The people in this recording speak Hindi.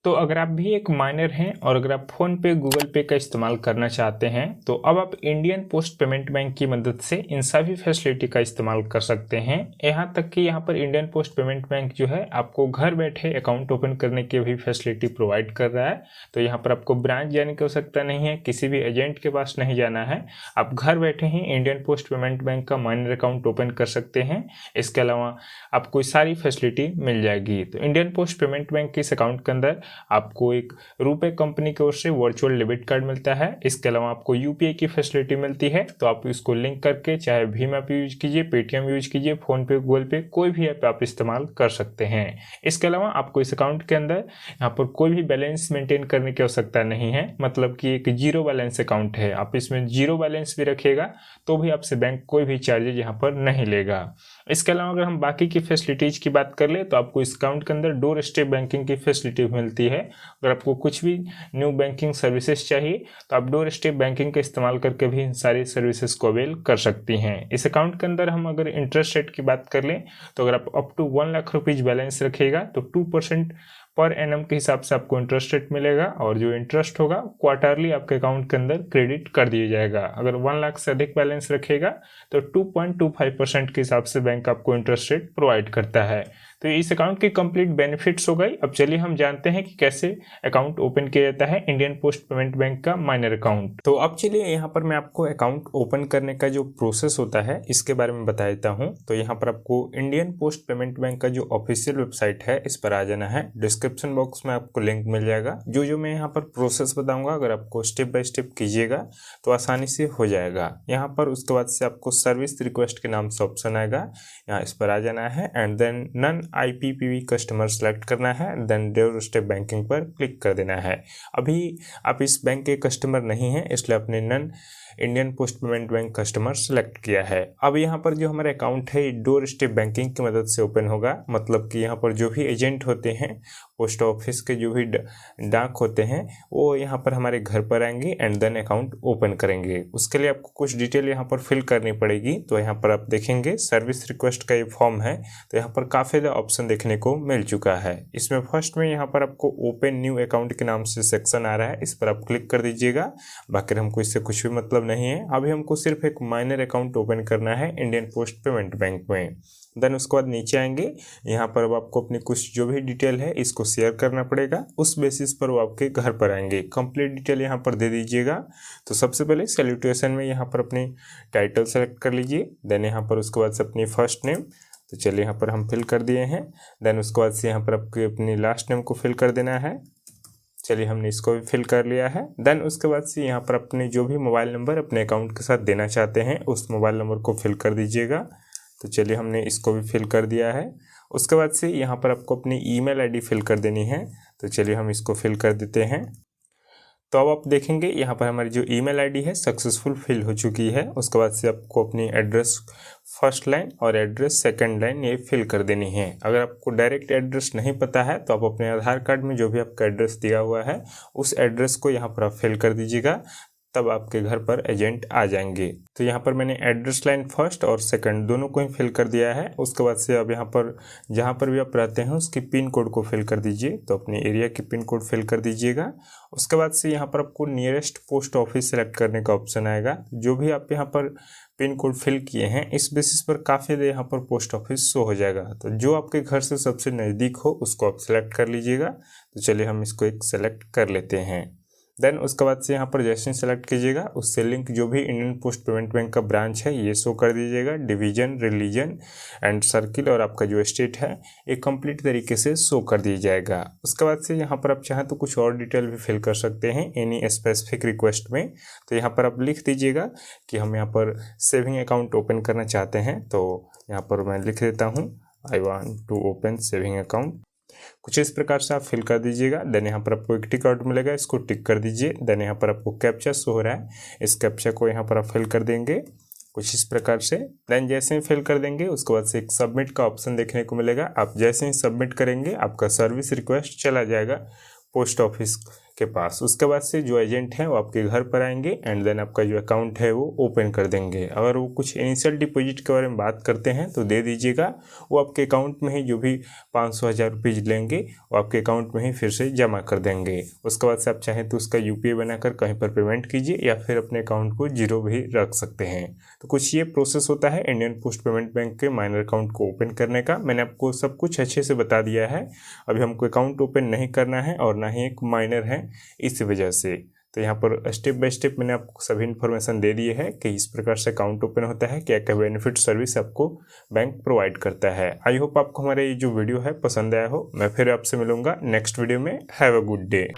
तो अगर आप भी एक माइनर हैं और अगर आप फ़ोन पे गूगल पे का इस्तेमाल करना चाहते हैं तो अब आप इंडियन पोस्ट पेमेंट बैंक की मदद से इन सभी फैसिलिटी का इस्तेमाल कर सकते हैं। यहाँ तक कि यहाँ पर इंडियन पोस्ट पेमेंट बैंक जो है आपको घर बैठे अकाउंट ओपन करने की भी फैसिलिटी प्रोवाइड कर रहा है। तो यहाँ पर आपको ब्रांच जाने की आवश्यकता नहीं है, किसी भी एजेंट के पास नहीं जाना है, आप घर बैठे ही इंडियन पोस्ट पेमेंट बैंक का माइनर अकाउंट ओपन कर सकते हैं। इसके अलावा आपको सारी फैसिलिटी मिल जाएगी। तो इंडियन पोस्ट पेमेंट बैंक के इस अकाउंट के अंदर आपको एक रुपए कंपनी की ओर से वर्चुअल डेबिट कार्ड मिलता है। इसके अलावा आपको यूपीआई की फैसिलिटी मिलती है, तो आप इसको लिंक करके चाहे भीम ऐप यूज कीजिए, पेटीएम यूज कीजिए, फोन पे, गूगल पे, कोई भी ऐप आप इस्तेमाल कर सकते हैं। इसके अलावा आपको इस अकाउंट के अंदर यहाँ पर कोई भी बैलेंस मेंटेन करने की आवश्यकता नहीं है, मतलब कि एक जीरो बैलेंस अकाउंट है। आप इसमें जीरो बैलेंस भी रखिएगा तो भी आपसे बैंक कोई भी चार्जेज यहाँ पर नहीं लेगा। इसके अलावा अगर हम बाकी की फैसिलिटीज की बात कर ले तो आपको इस अकाउंट के अंदर डोर स्टेप बैंकिंग की फैसिलिटी मिलती है। अगर आपको कुछ भी न्यू बैंकिंग सर्विसेज चाहिए तो आप डोर स्टेप बैंकिंग का इस्तेमाल करके भी इन सारी सर्विसेज को अवेल कर सकती हैं। इस अकाउंट के अंदर हम अगर इंटरेस्ट रेट की बात कर लें तो अगर आप up to 1 lakh rupees balance रखिएगा तो 2% पर एनम के हिसाब से आपको इंटरेस्ट रेट मिलेगा और जो इंटरेस्ट होगा क्वार्टरली आपके अकाउंट के अंदर क्रेडिट कर दिया जाएगा। अगर 1 लाख से अधिक बैलेंस रखेगा तो 2.25% के हिसाब से बैंक आपको इंटरेस्ट रेट प्रोवाइड करता है। तो इस अकाउंट की कंप्लीट बेनिफिट्स हो गई। अब चलिए हम जानते हैं कि कैसे अकाउंट ओपन किया जाता है इंडियन पोस्ट पेमेंट बैंक का माइनर अकाउंट। तो अब चलिए यहाँ पर मैं आपको अकाउंट ओपन करने का जो प्रोसेस होता है इसके बारे में बता देता हूँ। तो यहाँ पर आपको इंडियन पोस्ट पेमेंट बैंक का जो ऑफिशियल वेबसाइट है इस पर आ जाना है। डिस्क्रिप्शन बॉक्स में आपको लिंक मिल जाएगा। जो मैं यहाँ पर प्रोसेस बताऊंगा अगर आपको स्टेप बाय स्टेप कीजिएगा तो आसानी से हो जाएगा। यहाँ पर उसके बाद से आपको सर्विस रिक्वेस्ट के नाम से ऑप्शन आएगा, यहाँ इस पर आ जाना है and then non IPPV customer select करना है, देन डोर स्टेप बैंकिंग पर क्लिक कर देना है। अभी आप इस बैंक के कस्टमर नहीं हैं इसलिए आपने non Indian post payment bank customer select किया है। अब यहाँ पर जो हमारा अकाउंट है डोर स्टेप बैंकिंग की मदद से ओपन होगा, मतलब कि यहाँ पर जो भी एजेंट होते हैं पोस्ट ऑफिस के, जो भी डाक होते हैं वो यहाँ पर हमारे घर पर आएंगे एंड देन अकाउंट ओपन करेंगे। उसके लिए आपको कुछ डिटेल यहाँ पर फिल करनी पड़ेगी। तो यहाँ पर आप देखेंगे सर्विस रिक्वेस्ट का ये फॉर्म है, तो यहाँ पर काफ़ी ज़्यादा ऑप्शन देखने को मिल चुका है। इसमें फर्स्ट में यहाँ पर आपको ओपन न्यू अकाउंट के नाम से सेक्शन आ रहा है, इस पर आप क्लिक कर दीजिएगा। बाकी हमको इससे कुछ भी मतलब नहीं है, अभी हमको सिर्फ एक माइनर अकाउंट ओपन करना है इंडियन पोस्ट पेमेंट बैंक में। देन उसके बाद नीचे आएंगे, यहाँ पर अब आपको अपनी कुछ जो भी डिटेल है इसको शेयर करना पड़ेगा, उस बेसिस पर वो आपके घर पर आएंगे। कंप्लीट डिटेल यहाँ पर दे दीजिएगा। तो सबसे पहले सैल्यूटेशन में यहाँ पर अपनी टाइटल सेलेक्ट कर लीजिए, देन यहाँ पर उसके बाद से अपनी फर्स्ट नेम, तो चलिए यहाँ पर हम फिल कर दिए हैं। देन उसके बाद से यहाँ पर आपके अपनी लास्ट नेम को फिल कर देना है, चलिए हमने इसको भी फिल कर लिया है। देन उसके बाद से यहाँ पर अपने जो भी मोबाइल नंबर अपने अकाउंट के साथ देना चाहते हैं उस मोबाइल नंबर को फिल कर दीजिएगा। तो चलिए हमने इसको भी फिल कर दिया है। उसके बाद से यहाँ पर आपको अपनी ईमेल आईडी फिल कर देनी है, तो चलिए हम इसको फिल कर देते हैं। तो अब आप देखेंगे यहाँ पर हमारी जो ईमेल आईडी है सक्सेसफुल फिल हो चुकी है। उसके बाद से आपको अपनी एड्रेस फर्स्ट लाइन और एड्रेस सेकंड लाइन ये फिल कर देनी है। अगर आपको डायरेक्ट एड्रेस नहीं पता है तो आप अपने आधार कार्ड में जो भी आपका एड्रेस दिया हुआ है उस एड्रेस को यहाँ पर आप फिल कर दीजिएगा, तब आपके घर पर एजेंट आ जाएंगे। तो यहाँ पर मैंने एड्रेस लाइन फर्स्ट और सेकंड दोनों को ही फिल कर दिया है। उसके बाद से अब यहाँ पर जहाँ पर भी आप रहते हैं उसकी पिन कोड को फिल कर दीजिए, तो अपने एरिया की पिन कोड फिल कर दीजिएगा। उसके बाद से यहाँ पर आपको नियरेस्ट पोस्ट ऑफिस सेलेक्ट करने का ऑप्शन आएगा। जो भी आप यहाँ पर पिन कोड फिल किए हैं इस बेसिस पर काफ़ी देर यहाँ पर पोस्ट ऑफिस शो हो जाएगा, तो जो आपके घर से सबसे नज़दीक हो उसको आप सेलेक्ट कर लीजिएगा। तो चलिए हम इसको एक सेलेक्ट कर लेते हैं। देन उसके बाद से यहाँ पर जैसे ही सेलेक्ट कीजिएगा उससे लिंक जो भी इंडियन पोस्ट पेमेंट बैंक का ब्रांच है ये शो कर दीजिएगा। डिवीजन, रिलीजन एंड सर्किल और आपका जो स्टेट है ये कंप्लीट तरीके से शो कर दिया जाएगा। उसके बाद से यहाँ पर आप चाहें तो कुछ और डिटेल भी फिल कर सकते हैं एनी स्पेसिफिक रिक्वेस्ट में। तो यहाँ पर आप लिख दीजिएगा कि हम यहाँ पर सेविंग अकाउंट ओपन करना चाहते हैं, तो यहाँ पर मैं लिख देता हूँ I want to open saving account. कुछ इस प्रकार से आप फिल कर दीजिएगा। देन यहाँ पर आपको एक टिक आउट मिलेगा, इसको टिक कर दीजिए। देन यहाँ पर आपको कैप्चा शो हो रहा है, इस कैप्चा को यहाँ पर आप फिल कर देंगे कुछ इस प्रकार से। देन जैसे ही फिल कर देंगे उसके बाद से एक सबमिट का ऑप्शन देखने को मिलेगा। आप जैसे ही सबमिट करेंगे आपका सर्विस रिक्वेस्ट चला जाएगा पोस्ट ऑफिस के पास। उसके बाद से जो एजेंट हैं वो आपके घर पर आएंगे एंड देन आपका जो अकाउंट है वो ओपन कर देंगे। अगर वो कुछ इनिशियल डिपॉजिट के बारे में बात करते हैं तो दे दीजिएगा, वो आपके अकाउंट में ही जो भी 500-1000 रुपीज़ लेंगे वो आपके अकाउंट में ही फिर से जमा कर देंगे। उसके बाद से आप चाहें तो उसका यूपीआई बनाकर कहीं पर पेमेंट कीजिए या फिर अपने अकाउंट को जीरो भी रख सकते हैं। तो कुछ ये प्रोसेस होता है इंडियन पोस्ट पेमेंट बैंक के माइनर अकाउंट को ओपन करने का। मैंने आपको सब कुछ अच्छे से बता दिया है। अभी हमको अकाउंट ओपन नहीं करना है और ना ही एक माइनर है, इस वजह से। तो यहाँ पर स्टेप बाय स्टेप मैंने आपको सभी इन्फॉर्मेशन दे दिए है कि इस प्रकार से अकाउंट ओपन होता है, क्या क्या बेनिफिट सर्विस आपको बैंक प्रोवाइड करता है। आई होप आपको हमारा ये जो वीडियो है पसंद आया हो। मैं फिर आपसे मिलूंगा नेक्स्ट वीडियो में। Have a good day.